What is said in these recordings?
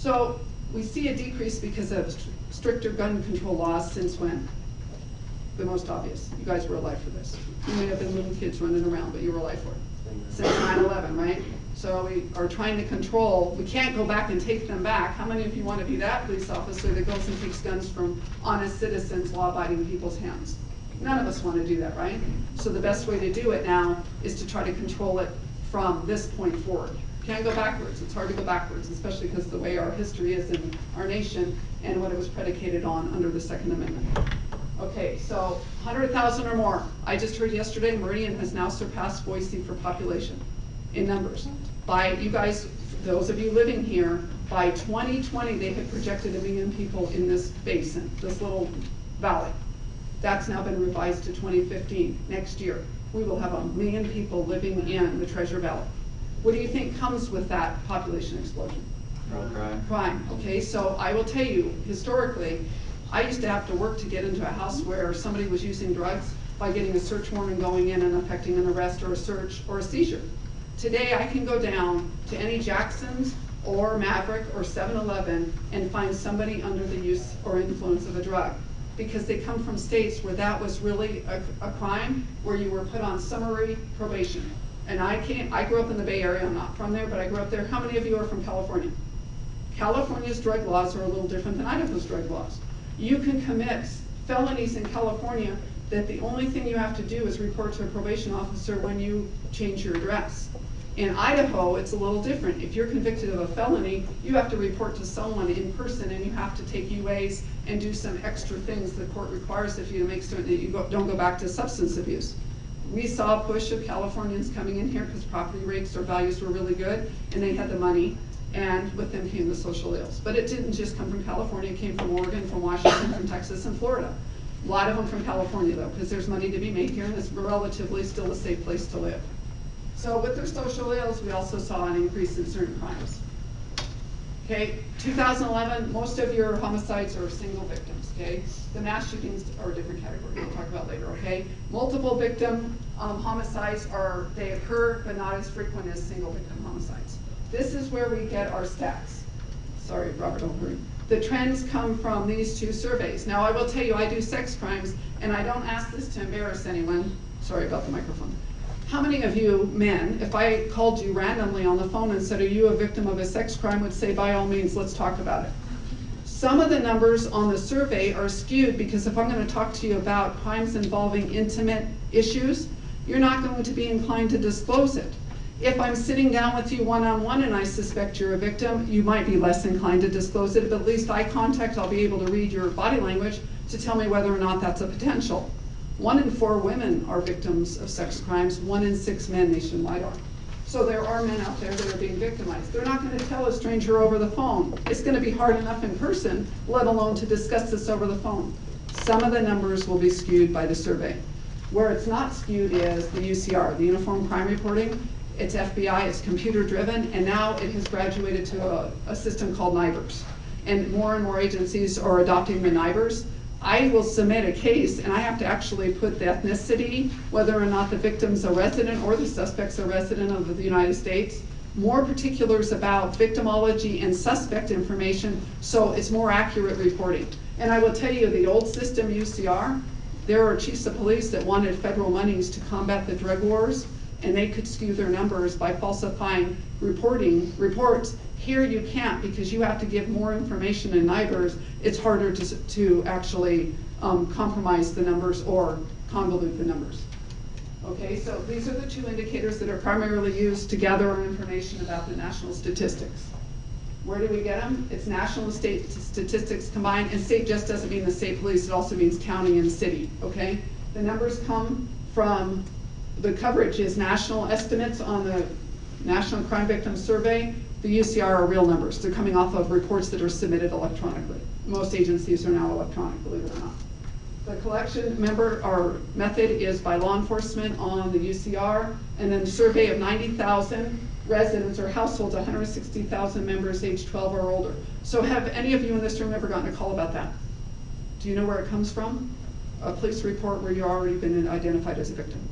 So we see a decrease because of stricter gun control laws since when? The most obvious. You guys were alive for this. You may have been little kids running around, but you were alive for it. Since 9/11, right? So we are trying to control. We can't go back and take them back. How many of you want to be that police officer that goes and takes guns from honest citizens, law-abiding people's hands? None of us want to do that, right? So the best way to do it now is to try to control it from this point forward. Can't go backwards. It's hard to go backwards, especially because of the way our history is in our nation and what it was predicated on under the Second Amendment. Okay, so 100,000 or more. I just heard yesterday Meridian has now surpassed Boise for population in numbers. By you guys, those of you living here, by 2020 they had projected 1 million people in this basin, this little valley. That's now been revised to 2015. Next year, we will have 1 million people living in the Treasure Valley. What do you think comes with that population explosion? Crime. Crime. Okay, so I will tell you, historically, I used to have to work to get into a house where somebody was using drugs by getting a search warrant and going in and effecting an arrest or a search or a seizure. Today, I can go down to any Jackson's or Maverick or 7-Eleven and find somebody under the use or influence of a drug, because they come from states where that was really a crime, where you were put on summary probation. And I grew up in the Bay Area. I'm not from there, but I grew up there. How many of you are from California? California's drug laws are a little different than Idaho's drug laws. You can commit felonies in California that the only thing you have to do is report to a probation officer when you change your address. In Idaho, it's a little different. If you're convicted of a felony, you have to report to someone in person, and you have to take UAs and do some extra things the court requires of you to make certain that you don't go back to substance abuse. We saw a push of Californians coming in here because property rates or values were really good, and they had the money, and with them came the social ills. But it didn't just come from California. It came from Oregon, from Washington, from Texas, and Florida. A lot of them from California, though, because there's money to be made here, and it's relatively still a safe place to live. So with their social ills, we also saw an increase in certain crimes. Okay, 2011, most of your homicides are single victims, okay? The mass shootings are a different category we'll talk about later, okay? Multiple victim homicides they occur, but not as frequent as single victim homicides. This is where we get our stats. Sorry, Robert, don't hurry. The trends come from these two surveys. Now, I will tell you, I do sex crimes, and I don't ask this to embarrass anyone. Sorry about the microphone. How many of you men, if I called you randomly on the phone and said, are you a victim of a sex crime, would say, by all means, let's talk about it? Some of the numbers on the survey are skewed because if I'm going to talk to you about crimes involving intimate issues, you're not going to be inclined to disclose it. If I'm sitting down with you one-on-one and I suspect you're a victim, you might be less inclined to disclose it, but at least eye contact, I'll be able to read your body language to tell me whether or not that's a potential. 1 in 4 women are victims of sex crimes, 1 in 6 men nationwide are. So there are men out there that are being victimized. They're not going to tell a stranger over the phone. It's going to be hard enough in person, let alone to discuss this over the phone. Some of the numbers will be skewed by the survey. Where it's not skewed is the UCR, the Uniform Crime Reporting. It's FBI, it's computer driven, and now it has graduated to a system called NIBRS. And more agencies are adopting the NIBRS. I will submit a case, and I have to actually put the ethnicity, whether or not the victim's a resident or the suspect's a resident of the United States, more particulars about victimology and suspect information, so it's more accurate reporting. And I will tell you, the old system, UCR, there are chiefs of police that wanted federal monies to combat the drug wars, and they could skew their numbers by falsifying reports. Here you can't, because you have to give more information in NIBRS. It's harder to actually compromise the numbers or convolute the numbers. Okay, so these are the 2 indicators that are primarily used to gather our information about the national statistics. Where do we get them? It's national and state statistics combined, and state just doesn't mean the state police, it also means county and city, okay? The numbers come from, the coverage is national estimates on the National Crime Victim Survey. The UCR are real numbers. They're coming off of reports that are submitted electronically. Most agencies are now electronic, believe it or not. The collection method is by law enforcement on the UCR, and then a survey of 90,000 residents or households, 160,000 members age 12 or older. So have any of you in this room ever gotten a call about that? Do you know where it comes from? A police report where you've already been identified as a victim.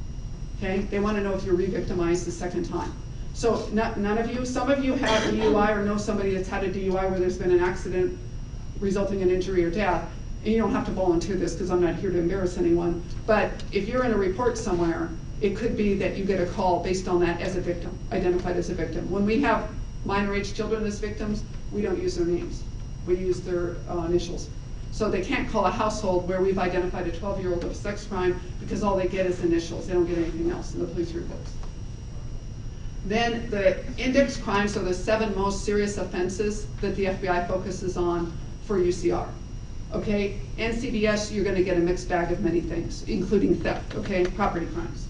Okay? They want to know if you're re-victimized the second time. So none of you, some of you have a DUI or know somebody that's had a DUI where there's been an accident resulting in injury or death. And you don't have to volunteer this because I'm not here to embarrass anyone. But if you're in a report somewhere, it could be that you get a call based on that as a victim, identified as a victim. When we have minor age children as victims, we don't use their names. We use their initials. So they can't call a household where we've identified a 12-year-old of sex crime because all they get is initials. They don't get anything else in the police reports. Then the index crimes are the 7 most serious offenses that the FBI focuses on for UCR. Okay, NCBS, you're going to get a mixed bag of many things, including theft, okay, property crimes.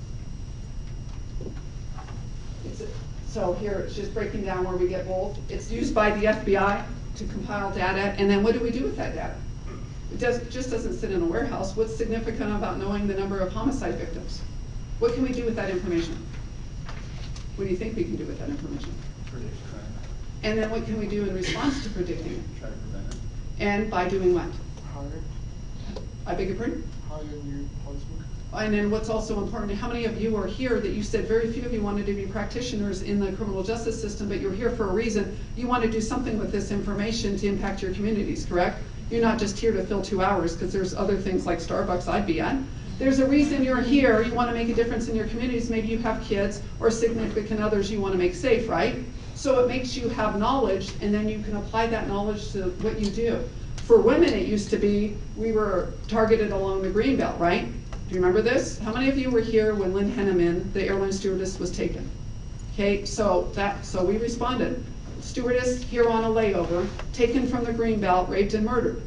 So here it's just breaking down where we get both. It's used by the FBI to compile data, and then what do we do with that data? It just doesn't sit in a warehouse. What's significant about knowing the number of homicide victims? What can we do with that information? What do you think we can do with that information? Predict crime. And then what can we do in response to predicting it? Try to prevent it. And by doing what? Hire. I beg your pardon? Hire new policemen. And then what's also important, how many of you are here that you said very few of you wanted to be practitioners in the criminal justice system, but you're here for a reason. You want to do something with this information to impact your communities, correct? You're not just here to fill 2 hours because there's other things like Starbucks I'd be at. There's a reason you're here. You want to make a difference in your communities. Maybe you have kids or significant others you want to make safe, right? So it makes you have knowledge, and then you can apply that knowledge to what you do. For women, it used to be we were targeted along the Greenbelt, right? Do you remember this? How many of you were here when Lynn Henneman, the airline stewardess, was taken? Okay, so we responded. Stewardess here on a layover, taken from the Greenbelt, raped and murdered.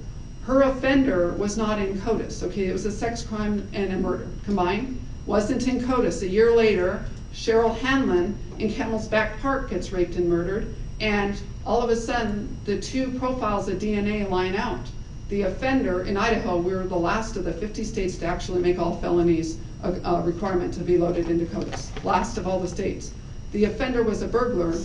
Her offender was not in CODIS, okay? It was a sex crime and a murder combined. Wasn't in CODIS. A year later, Cheryl Hanlon in Camel's Back Park gets raped and murdered, and all of a sudden, the 2 profiles of DNA line out. The offender in Idaho, we were the last of the 50 states to actually make all felonies a requirement to be loaded into CODIS. Last of all the states. The offender was a burglar,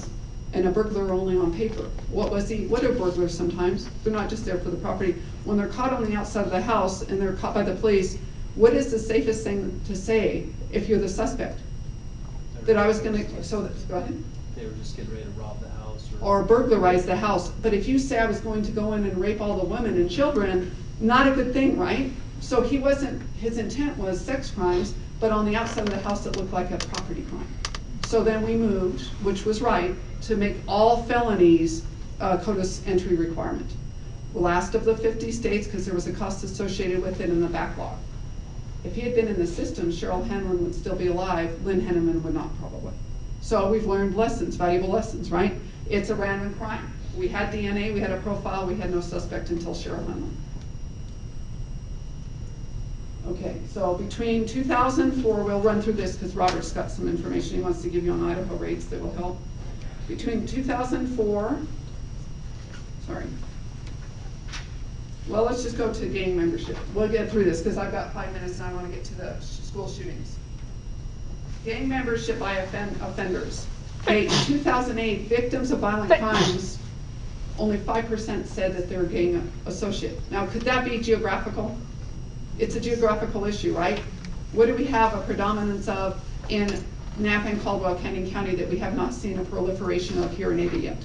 and a burglar only on paper. What was he? What are burglars sometimes? They're not just there for the property. When they're caught on the outside of the house and they're caught by the police, what is the safest thing to say if you're the suspect? That I was going to, so go ahead. They were just getting ready to rob the house. Or burglarize the house. But if you say I was going to go in and rape all the women and children, not a good thing, right? So he wasn't, his intent was sex crimes, but on the outside of the house it looked like a property crime. So then we moved, which was right, to make all felonies CODIS entry requirement. Last of the 50 states, because there was a cost associated with it in the backlog. If he had been in the system, Cheryl Hanlon would still be alive, Lynn Henneman would not probably. So we've learned lessons, valuable lessons, right? It's a random crime. We had DNA, we had a profile, we had no suspect until Cheryl Hanlon. Okay, so between 2004, we'll run through this because Robert's got some information he wants to give you on Idaho rates that will help. Between 2004, well, let's just go to gang membership. We'll get through this because I've got 5 minutes and I want to get to the school shootings. Gang membership by offenders. Okay, in 2008, victims of violent crimes, only 5% said that they're a gang associate. Now, could that be geographical? It's a geographical issue, right? What do we have a predominance of in Napa and Caldwell, Canyon County that we have not seen a proliferation of here in Ada yet?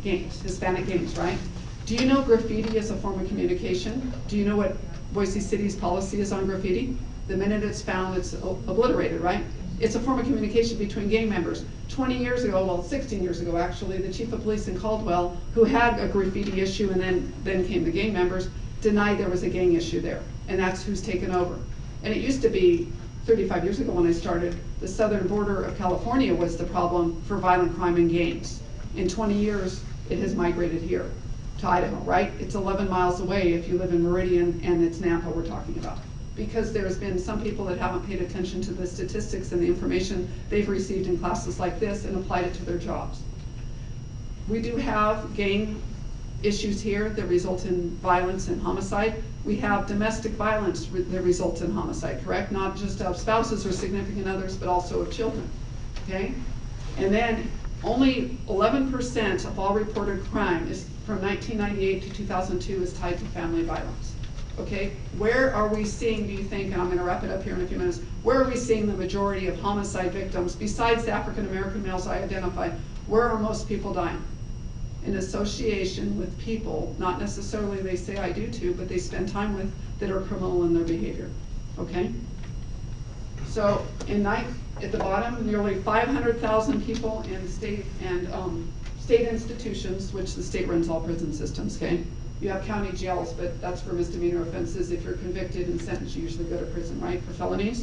Gangs, Hispanic gangs, right? Do you know graffiti is a form of communication? Do you know what Boise City's policy is on graffiti? The minute it's found, it's obliterated, right? It's a form of communication between gang members. 20 years ago, well, 16 years ago actually, the chief of police in Caldwell, who had a graffiti issue and then came the gang members, denied there was a gang issue there, and that's who's taken over. And it used to be, 35 years ago when I started, the southern border of California was the problem for violent crime and gangs. In 20 years, it has migrated here to Idaho, right? It's 11 miles away if you live in Meridian, and it's Napa we're talking about. Because there's been some people that haven't paid attention to the statistics and the information they've received in classes like this and applied it to their jobs. We do have gang issues here that result in violence and homicide. We have domestic violence that results in homicide, correct? Not just of spouses or significant others, but also of children, okay? And then only 11% of all reported crime is from 1998 to 2002 is tied to family violence. Okay, where are we seeing, do you think, and I'm gonna wrap it up here in a few minutes, where are we seeing the majority of homicide victims, besides the African American males I identified, where are most people dying? In association with people, not necessarily they say I do too, but they spend time with, that are criminal in their behavior, okay? So at the bottom, nearly 500,000 people in state and state institutions, which the state runs all prison systems, okay? You have county jails, but that's for misdemeanor offenses. If you're convicted and sentenced, you usually go to prison, right, for felonies?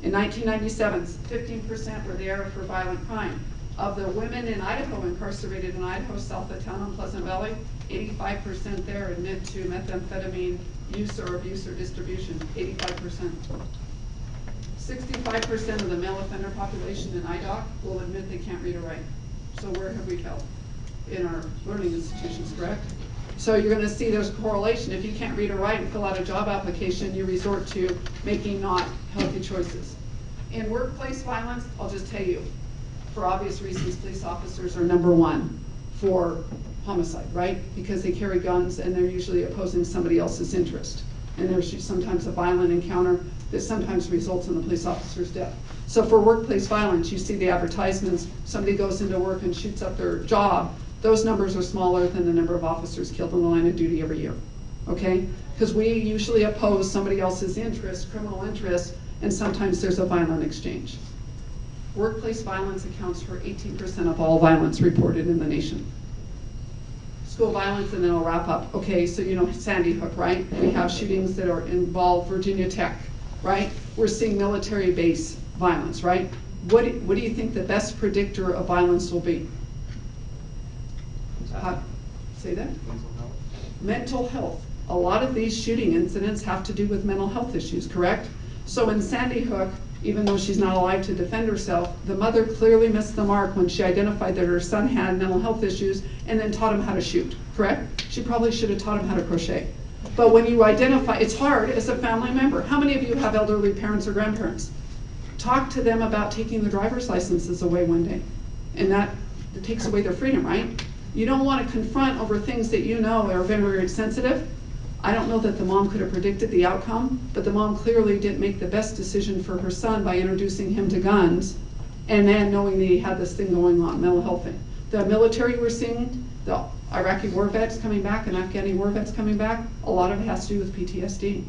In 1997, 15% were there for violent crime. Of the women in Idaho incarcerated in Idaho, south of town on Pleasant Valley, 85% there admit to methamphetamine use or abuse or distribution, 85%. 65% of the male offender population in IDOC will admit they can't read or write. So where have we failed? In our learning institutions, correct? So you're gonna see there's a correlation. If you can't read or write and fill out a job application, you resort to making not healthy choices. In workplace violence, I'll just tell you, for obvious reasons, police officers are #1 for homicide, right? Because they carry guns and they're usually opposing somebody else's interest. And there's sometimes a violent encounter that sometimes results in the police officer's death. So for workplace violence, you see the advertisements, somebody goes into work and shoots up their job, those numbers are smaller than the number of officers killed in the line of duty every year, okay? Because we usually oppose somebody else's interest, criminal interest, and sometimes there's a violent exchange. Workplace violence accounts for 18% of all violence reported in the nation. School violence, and then I'll wrap up. Okay, so you know Sandy Hook, right? We have shootings that are involved Virginia Tech, right? We're seeing military base violence, right? What do you think the best predictor of violence will be? Say that? Mental health. A lot of these shooting incidents have to do with mental health issues, correct? So in Sandy Hook, even though she's not alive to defend herself, the mother clearly missed the mark when she identified that her son had mental health issues and then taught him how to shoot, correct? She probably should have taught him how to crochet. But when you identify, it's hard as a family member. How many of you have elderly parents or grandparents? Talk to them about taking their driver's licenses away one day. And that takes away their freedom, right? You don't want to confront over things that you know are very, very sensitive. I don't know that the mom could have predicted the outcome, but the mom clearly didn't make the best decision for her son by introducing him to guns and then knowing that he had this thing going on, mental health thing. The military we're seeing, the Iraqi war vets coming back and Afghani war vets coming back, a lot of it has to do with PTSD.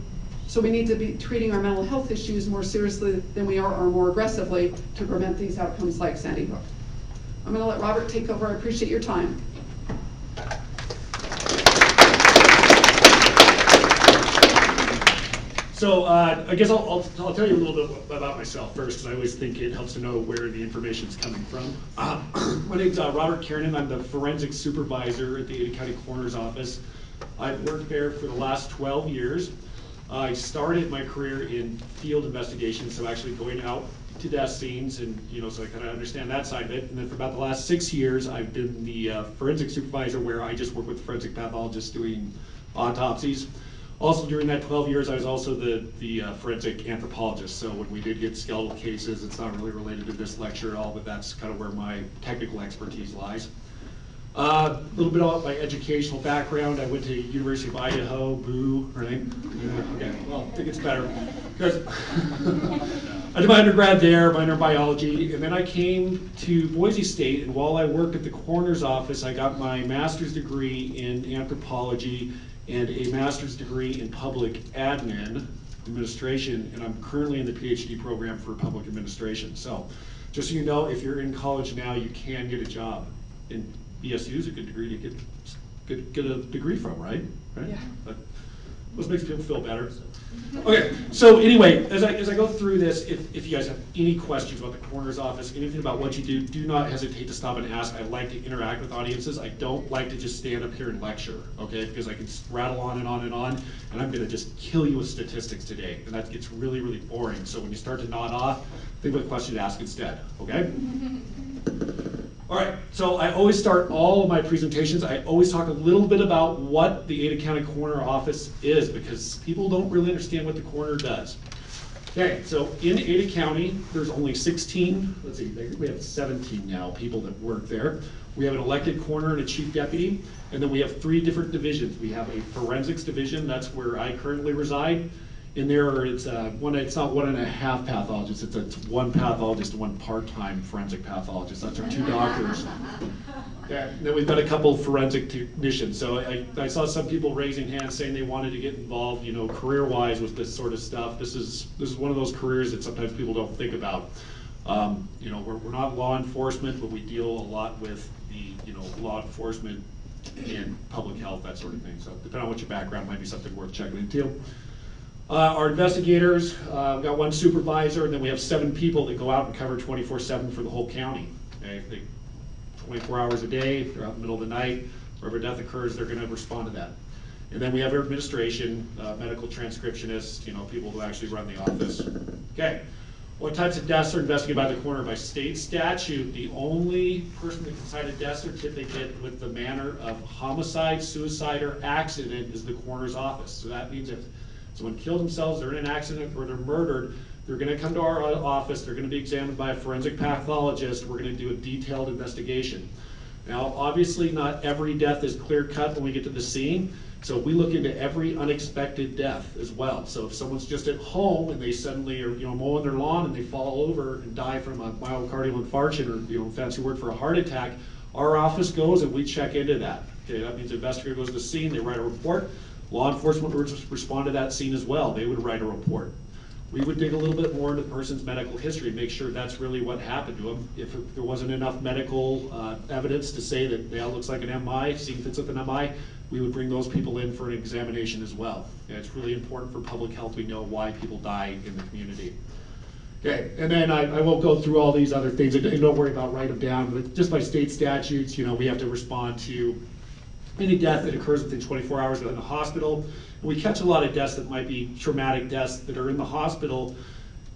So we need to be treating our mental health issues more seriously than we are, or more aggressively, to prevent these outcomes like Sandy Hook. I'm going to let Robert take over. I appreciate your time. So I guess I'll tell you a little bit about myself first, because I always think it helps to know where the information's coming from. My name's Robert Kiernan. I'm the forensic supervisor at the Ada County Coroner's Office. I've worked there for the last 12 years. I started my career in field investigations, so actually going out to death scenes, and so I kind of understand that side of it. And then for about the last 6 years, I've been the forensic supervisor, where I just work with forensic pathologists doing autopsies. Also, during that 12 years, I was also the forensic anthropologist. So when we did get skeletal cases, it's not really related to this lecture at all, but that's kind of where my technical expertise lies. A little bit about my educational background. I went to University of Idaho, boo, right? Okay, well, I think it's better. Because I did my undergrad there, minor in biology, and then I came to Boise State, and while I worked at the coroner's office, I got my master's degree in anthropology and a master's degree in public administration, and I'm currently in the PhD program for public administration. So just so you know, if you're in college now, you can get a job. And BSU is a good degree to get a degree from, right? Yeah. But this makes people feel better. Okay, so anyway, as I go through this, if you guys have any questions about the coroner's office, anything about what you do not hesitate to stop and ask. I like to interact with audiences. I don't like to just stand up here and lecture, okay? Because I can rattle on and on and on, and I'm gonna just kill you with statistics today, and that gets really, really boring. So when you start to nod off, think of a question to ask instead, okay? All right, so I always start all of my presentations, I always talk a little bit about what the Ada County Coroner Office is, because people don't really understand what the coroner does. Okay, so in Ada County, there's only 16, let's see, we have 17 now, people that work there. We have an elected coroner and a chief deputy, and then we have 3 different divisions. We have a forensics division, that's where I currently reside. In there, it's not 1.5 pathologists, it's 1 pathologist and 1 part-time forensic pathologist. That's our 2 doctors. Okay. Then we've got a couple forensic technicians. So I saw some people raising hands saying they wanted to get involved, career-wise with this sort of stuff. This is one of those careers that sometimes people don't think about. We're not law enforcement, but we deal a lot with the law enforcement and public health, that sort of thing. So depending on what your background, might be something worth checking into. Our investigators, we've got 1 supervisor, and then we have 7 people that go out and cover 24/7 for the whole county. Okay? 24 hours a day, if they're out in the middle of the night, wherever death occurs, they're gonna respond to that. And then we have our administration, medical transcriptionists, people who actually run the office. Okay, what types of deaths are investigated by the coroner? By state statute, the only person that can sign a death certificate with the manner of homicide, suicide, or accident is the coroner's office. So that means if someone killed themselves, they're in an accident, or they're murdered, they're gonna come to our office, they're gonna be examined by a forensic pathologist, we're gonna do a detailed investigation. Now, obviously, not every death is clear-cut when we get to the scene, so we look into every unexpected death as well. So if someone's just at home and they suddenly are mowing their lawn and they fall over and die from a myocardial infarction or fancy word for a heart attack, our office goes and we check into that. Okay, that means the investigator goes to the scene, they write a report, law enforcement would respond to that scene as well, they would write a report. We would dig a little bit more into the person's medical history, make sure that's really what happened to them. If there wasn't enough medical evidence to say that it looks like an MI, scene fits with an MI, we would bring those people in for an examination as well. And it's really important for public health, we know why people die in the community. Okay, and then I won't go through all these other things, and don't worry about writing them down, but just by state statutes, we have to respond to any death that occurs within 24 hours in the hospital. We catch a lot of deaths that might be traumatic deaths that are in the hospital,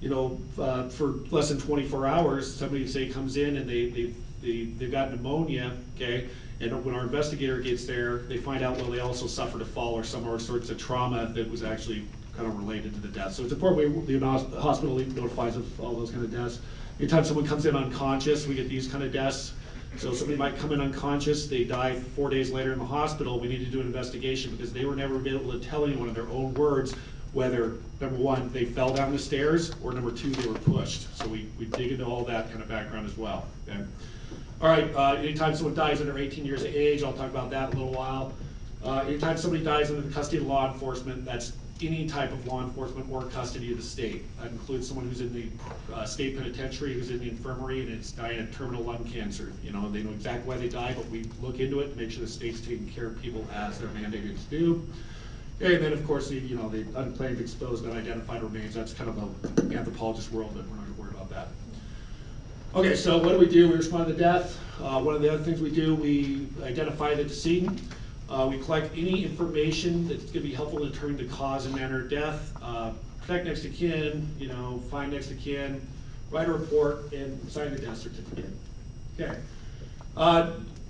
for less than 24 hours. Somebody, say, comes in and they've got pneumonia, okay? And when our investigator gets there, they find out, well, they also suffered a fall or some other sorts of trauma that was actually kind of related to the death. So it's important the hospital notifies of all those kind of deaths. Anytime someone comes in unconscious, we get these kind of deaths. So somebody might come in unconscious, they die 4 days later in the hospital, we need to do an investigation because they were never able to tell anyone in their own words whether, number 1, they fell down the stairs, or number 2, they were pushed. So we dig into all that kind of background as well. Okay? All right, anytime someone dies under 18 years of age, I'll talk about that in a little while. Anytime somebody dies under the custody of law enforcement, that's any type of law enforcement or custody of the state. That includes someone who's in the state penitentiary, who's in the infirmary, and is dying of terminal lung cancer. They know exactly why they died, but we look into it, make sure the state's taking care of people as they're mandated to do. Okay, and then of course the unclaimed, exposed, unidentified remains. That's kind of an anthropologist world, but we're not gonna worry about that. Okay, so what do? We respond to death. One of the other things we do, we identify the decedent. We collect any information that's going to be helpful in determining the cause and manner of death. Protect next of kin, find next of kin, write a report, and sign the death certificate. Okay.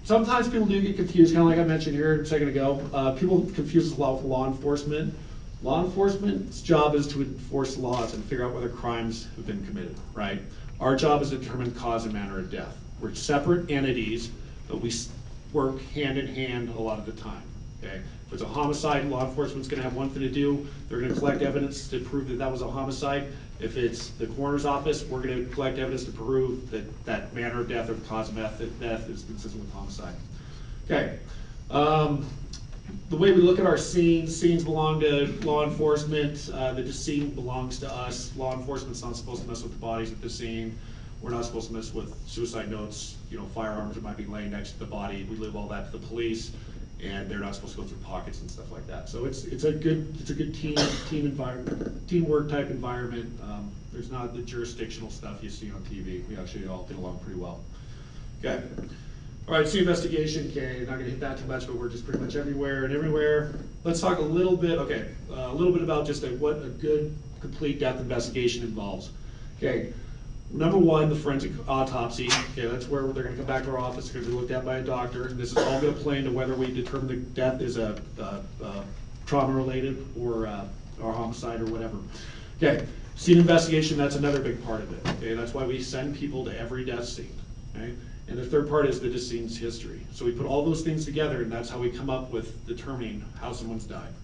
Sometimes people do get confused, kind of like I mentioned here a second ago. People confuse a lot with law enforcement. Law enforcement's job is to enforce laws and figure out whether crimes have been committed, right? Our job is to determine cause and manner of death. We're separate entities, but we work hand in hand a lot of the time, okay? If it's a homicide, law enforcement's gonna have one thing to do. They're gonna collect evidence to prove that that was a homicide. If it's the coroner's office, we're gonna collect evidence to prove that that manner of death or cause of death is consistent with homicide. Okay. The way we look at our scenes belong to law enforcement. The decedent belongs to us. Law enforcement's not supposed to mess with the bodies at the scene. We're not supposed to mess with suicide notes, firearms that might be laying next to the body. We leave all that to the police, and they're not supposed to go through pockets and stuff like that. So it's a good team environment, teamwork type environment. There's not the jurisdictional stuff you see on TV. We actually all get along pretty well. Okay. All right, see investigation. Okay, not gonna hit that too much, but we're just pretty much everywhere and everywhere. Let's talk a little bit. Okay, a little bit about just what a good complete death investigation involves. Okay. Number 1, the forensic autopsy. Okay, that's where they're going to come back to our office. They're going to be looked at by a doctor. And this is all going to play into whether we determine the death is a trauma-related or homicide or whatever. Okay, Scene investigation, that's another big part of it, okay? That's why we send people to every death scene, okay? And the third part is the decedent's history. So we put all those things together, and that's how we come up with determining how someone's died.